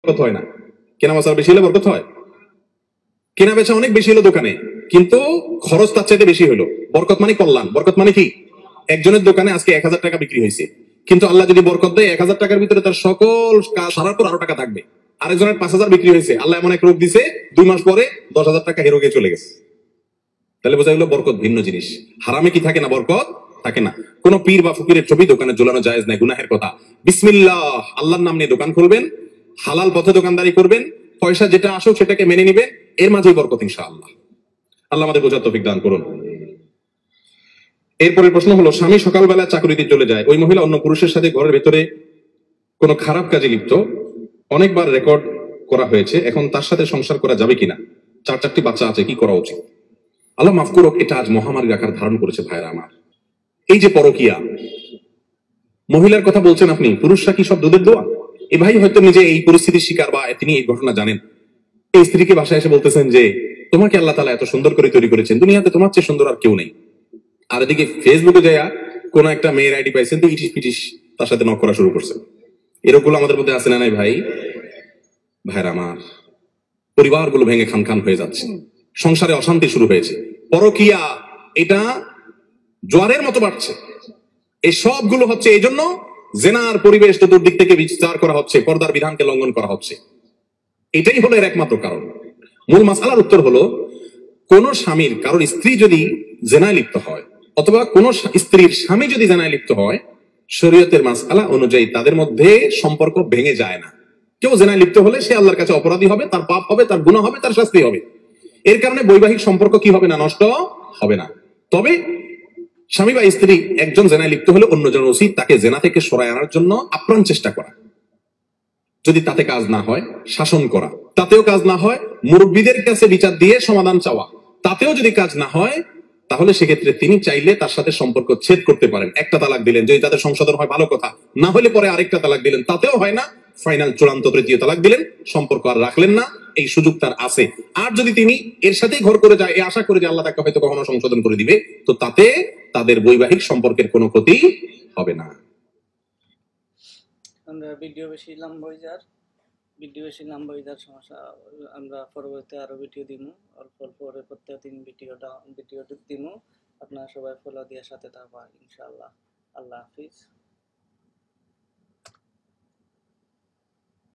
বরকত হয় না। কেনা বেচা বেশি হলে বরকত হয়? কেনা বেচা অনেক বেশি হলো দোকানে, কিন্তু খরচ তার চাইতে বেশি হলো। বরকত মানে কল্যাণ। বরকত মানে কি? একজনের দোকানে আজকে 1000 টাকা বিক্রি হয়েছে, কিন্তু আল্লাহ যদি বরকত দেয় 1000 টাকার ভিতরে তার সকল কাজ সারার পর আরো টাকা থাকবে। আরেকজনের 5000 বিক্রি হয়েছে, আল্লাহ এমন এক রোগ দিছে 2 মাস পরে 10,000 টাকা হেরো গিয়ে চলে গেছে। তাহলে বোঝা গেল বরকত ভিন্ন জিনিস। হারামে কি থাকে না? বরকত থাকে না। কোন পীর বা ফকিরের ছবি দোকানে ঝোলানো জায়েজ নাই, গুনাহের কথা। বিসমিল্লাহ, আল্লাহর নাম নিয়ে দোকান খুলবেন, হালাল পথে দোকানদারি করবেন, পয়সা যেটা আসুক সেটাকে মেনে নিবেন, এর মাঝেই বরকত ইনশাআল্লাহ। আল্লাহ আমাদের বোঝার তৌফিক দান করুন। এরপরের প্রশ্ন হলো, স্বামী সকালবেলা চাকরিতে চলে যায়, ওই মহিলা অন্য পুরুষের সাথে ঘরের ভেতরে কোনো খারাপ কাজে লিপ্ত, অনেকবার রেকর্ড করা হয়েছে, এখন তার সাথে সংসার করা যাবে কিনা? 4-4টি বাচ্চা আছে, কি করা উচিত? আল্লাহ মাফ করুক, এটা আজ মহামারীর আকার ধারণ করেছে ভাইরা আমার। এই যে পরকিয়া, মহিলার কথা বলছেন আপনি, পুরুষরা কি সব দুধের দোয়া? এ ভাই হয়তো নিজে এই পরিস্থিতির শিকার বা তিনি এই ঘটনা জানেন। এই স্ত্রীকে বাসায় এসে বলতেছেন যে তোমাকে আল্লাহ তাআলা এত সুন্দর করে তৈরি করেছেন, দুনিয়াতে তোমার চেয়ে সুন্দর আর কেউ নেই। আর এদিকে ফেসবুকে যাইয়া কোন একটা মেয়ের আইডি পাইছেন, তো ইটিস পিটিস তার সাথে নক করা শুরু করছেন। এরকম আমাদের মধ্যে আছে না নাই ভাই? ভাইরা আমার, পরিবারগুলো ভেঙে খান খান হয়ে যাচ্ছে, সংসারে অশান্তি শুরু হয়েছে। পরকিয়া এটা জোয়ারের মতো বাড়ছে। এই সবগুলো হচ্ছে এই জন্য, জেনার পরিবেশ চতুর্দিক থেকে বিস্তার করা হচ্ছে, পর্দার বিধানকে লঙ্ঘন করা হচ্ছে। এটাই হলো এর একমাত্র কারণ। মূল মাসালার উত্তর হলো, কোন স্বামীর কারোর স্ত্রী যদি জেনায় লিপ্ত হয়, অথবা কোন স্ত্রীর স্বামী যদি জেনায় লিপ্ত হয়, শরীয়তের মাসআলা অনুযায়ী তাদের মধ্যে সম্পর্ক ভেঙে যায় না। কেউ জেনায় লিপ্ত হলে সে আল্লাহর কাছে অপরাধী হবে, তার পাপ হবে, তার গুনাহ হবে, তার শাস্তি হবে। এর কারণে বৈবাহিক সম্পর্ক কি হবে না? নষ্ট হবে না। তবে স্বামী বা স্ত্রী একজন জেনায় লিপ্ত হলে অন্যজন উচিত তাকে জেনা থেকে সরায় আনার জন্য আপ্রাণ চেষ্টা করা। যদি তাতে কাজ না হয়, শাসন করা। তাতেও কাজ না হয়, মুরব্বীদের কাছে বিচার দিয়ে সমাধান চাওয়া। তাতেও যদি কাজ না হয়, তাহলে সেক্ষেত্রে তিনি চাইলে তার সাথে সম্পর্ক ছেদ করতে পারেন। একটা তালাক দিলেন, যদি তাদের সংশোধন হয় ভালো কথা, না হলে পরে আরেকটা তালাক দিলেন, তাতেও হয় না, ফাইনাল চূড়ান্ত তৃতীয় তালাক দিলেন, সম্পর্ক আর রাখলেন না। এই সুযোগ তার আছে। আর যদি তিনি এর সাথেই ঘর করে যায়, এই আশা করে যে আল্লাহ তাকে হয়তো কখনো সংশোধন করে দিবে, তো তাতে তাদের বৈবাহিক সম্পর্কের কোনো ক্ষতি হবে না। আমরা ভিডিও বেশি লম্বা হয়ে যাওয়ার সমস্যা, আমরা পরবর্তীতে আরো ভিডিও দিব, অল্প অল্প করে প্রত্যেকদিন ভিডিও দিব। আপনারা সবাই ফলো দিয়ে সাথে থাকবেন ইনশাআল্লাহ। আল্লাহ হাফিজ।